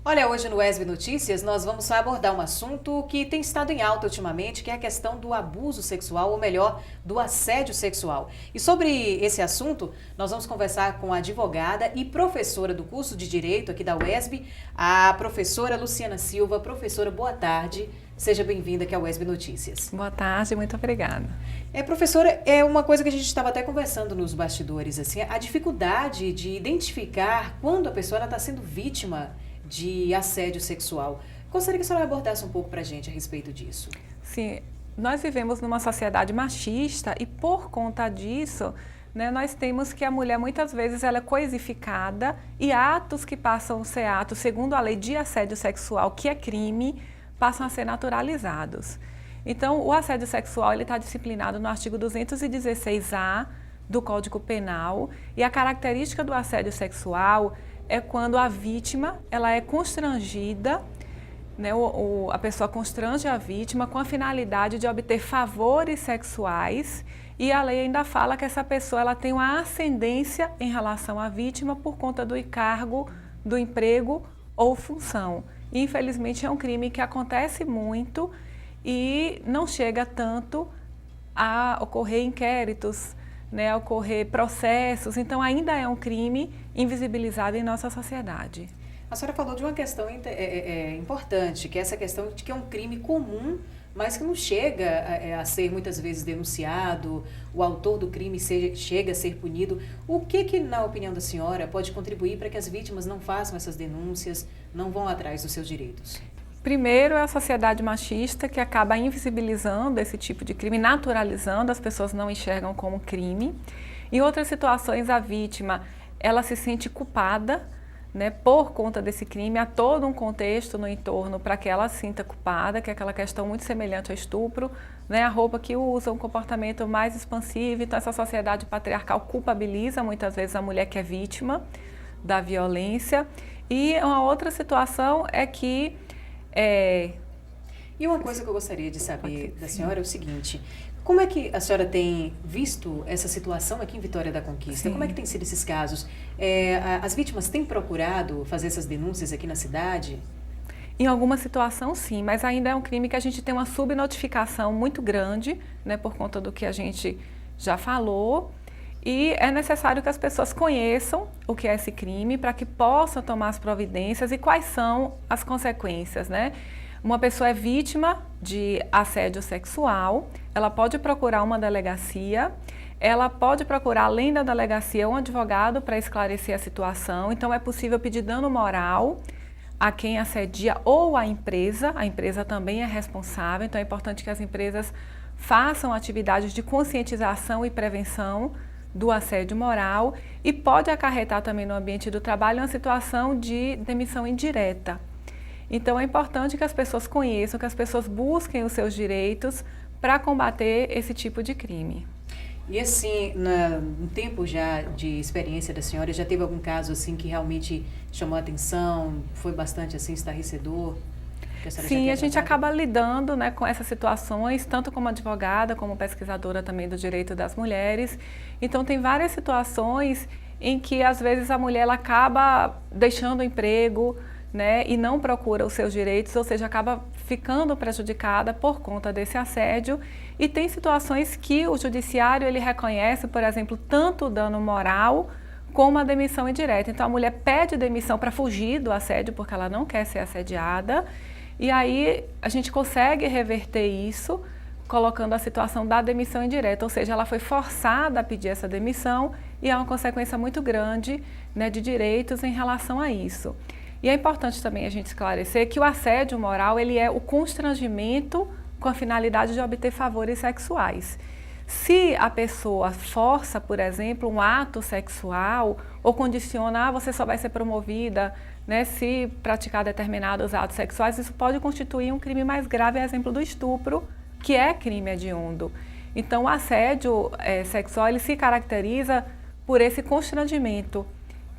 Olha, hoje no ESB Notícias nós vamos abordar um assunto que tem estado em alta ultimamente, que é a questão do abuso sexual, ou melhor, do assédio sexual. E sobre esse assunto, nós vamos conversar com a advogada e professora do curso de Direito aqui da UESB, a professora Luciana Silva. Professora, boa tarde. Seja bem-vinda aqui ao ESB Notícias. Boa tarde, muito obrigada. Professora, é uma coisa que a gente estava até conversando nos bastidores, assim, a dificuldade de identificar quando a pessoa está sendo vítima de assédio sexual. Gostaria que a senhora abordasse um pouco para a gente a respeito disso. Sim, nós vivemos numa sociedade machista e por conta disso, nós temos que a mulher muitas vezes ela é coisificada e atos que passam a ser atos segundo a lei de assédio sexual, que é crime, passam a ser naturalizados. Então, o assédio sexual ele está disciplinado no artigo 216-A do Código Penal e a característica do assédio sexual é quando a vítima ela é constrangida, a pessoa constrange a vítima com a finalidade de obter favores sexuais e a lei ainda fala que essa pessoa ela tem uma ascendência em relação à vítima por conta do encargo, do emprego ou função. E, infelizmente é um crime que acontece muito e não chega tanto a ocorrer inquéritos, a ocorrer processos, então ainda é um crime invisibilizado em nossa sociedade. A senhora falou de uma questão importante, que é essa questão de que é um crime comum, mas que não chega a ser muitas vezes denunciado, o autor do crime chega a ser punido. O que, na opinião da senhora, pode contribuir para que as vítimas não façam essas denúncias, não vão atrás dos seus direitos? Primeiro é a sociedade machista que acaba invisibilizando esse tipo de crime, naturalizando, as pessoas não enxergam como crime. Em outras situações, a vítima ela se sente culpada, por conta desse crime, há todo um contexto no entorno para que ela se sinta culpada, que é aquela questão muito semelhante ao estupro, a roupa que usa, um comportamento mais expansivo, então essa sociedade patriarcal culpabiliza muitas vezes a mulher que é vítima da violência. E uma outra situação é que E uma coisa que eu gostaria de saber da senhora é o seguinte: como é que a senhora tem visto essa situação aqui em Vitória da Conquista? Sim. Como é que tem sido esses casos? As vítimas têm procurado fazer essas denúncias aqui na cidade? Em alguma situação, sim, mas ainda é um crime que a gente tem uma subnotificação muito grande, por conta do que a gente já falou. E é necessário que as pessoas conheçam o que é esse crime para que possam tomar as providências e quais são as consequências, Uma pessoa é vítima de assédio sexual, ela pode procurar uma delegacia, ela pode procurar, além da delegacia, um advogado para esclarecer a situação. Então, é possível pedir dano moral a quem assedia ou à empresa. A empresa também é responsável, então é importante que as empresas façam atividades de conscientização e prevenção do assédio moral e pode acarretar também no ambiente do trabalho uma situação de demissão indireta. Então é importante que as pessoas conheçam, que as pessoas busquem os seus direitos para combater esse tipo de crime. E assim, no tempo já de experiência da senhora, já teve algum caso assim que realmente chamou a atenção, foi bastante assim estarrecedor? Sim, a gente acaba lidando com essas situações, tanto como advogada, como pesquisadora também do direito das mulheres. Então, tem várias situações em que, às vezes, a mulher ela acaba deixando o emprego, e não procura os seus direitos, ou seja, acaba ficando prejudicada por conta desse assédio. E tem situações que o judiciário ele reconhece, por exemplo, tanto o dano moral como a demissão indireta. Então, a mulher pede demissão para fugir do assédio, porque ela não quer ser assediada. E aí a gente consegue reverter isso colocando a situação da demissão indireta, ou seja, ela foi forçada a pedir essa demissão e há uma consequência muito grande de direitos em relação a isso. E é importante também a gente esclarecer que o assédio moral ele é o constrangimento com a finalidade de obter favores sexuais. Se a pessoa força, por exemplo, um ato sexual ou condiciona, você só vai ser promovida, se praticar determinados atos sexuais, isso pode constituir um crime mais grave, exemplo do estupro, que é crime hediondo. Então, o assédio sexual ele se caracteriza por esse constrangimento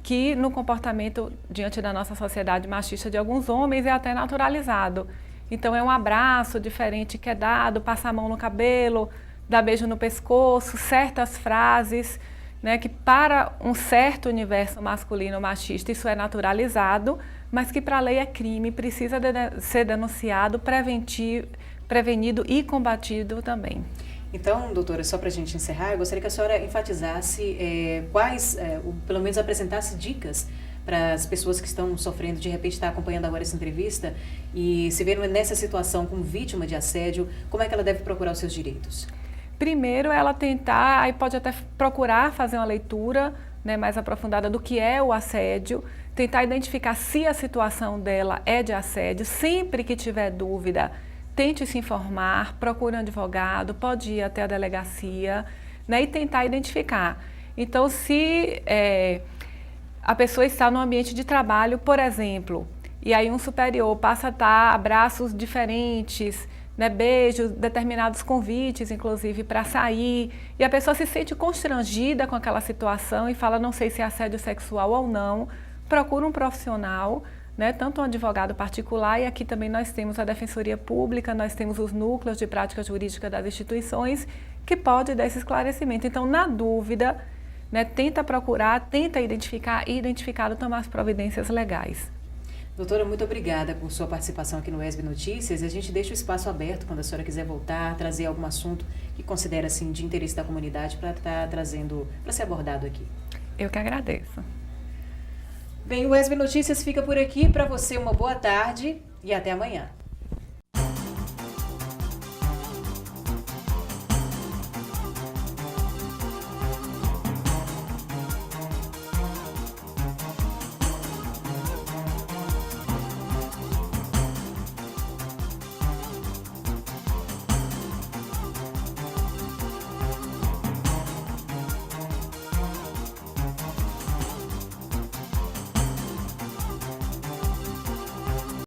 que no comportamento diante da nossa sociedade machista de alguns homens é até naturalizado. Então, é um abraço diferente que é dado, passar a mão no cabelo, dar beijo no pescoço, certas frases, que para um certo universo masculino machista isso é naturalizado, mas que para a lei é crime, precisa ser denunciado, prevenido e combatido também. Então, doutora, só para a gente encerrar, eu gostaria que a senhora enfatizasse pelo menos apresentasse dicas para as pessoas que estão sofrendo, de repente está acompanhando agora essa entrevista e se vendo nessa situação como vítima de assédio, como é que ela deve procurar os seus direitos? Primeiro, ela tentar, aí pode até procurar fazer uma leitura, né, mais aprofundada do que é o assédio, tentar identificar se a situação dela é de assédio. Sempre que tiver dúvida, tente se informar, procure um advogado, pode ir até a delegacia, né, e tentar identificar. Então, se a pessoa está no ambiente de trabalho, por exemplo, e aí um superior passa a dar abraços diferentes, né, beijos, determinados convites, inclusive, para sair, e a pessoa se sente constrangida com aquela situação e fala, não sei se é assédio sexual ou não, procura um profissional, né, tanto um advogado particular, e aqui também nós temos a Defensoria Pública, nós temos os núcleos de prática jurídica das instituições, que pode dar esse esclarecimento. Então, na dúvida, né, tenta procurar, tenta identificar e, identificado, tomar as providências legais. Doutora, muito obrigada por sua participação aqui no ESB Notícias. A gente deixa o espaço aberto quando a senhora quiser voltar, trazer algum assunto que considera assim, de interesse da comunidade para estar trazendo, para ser abordado aqui. Eu que agradeço. Bem, o ESB Notícias fica por aqui. Para você, uma boa tarde e até amanhã.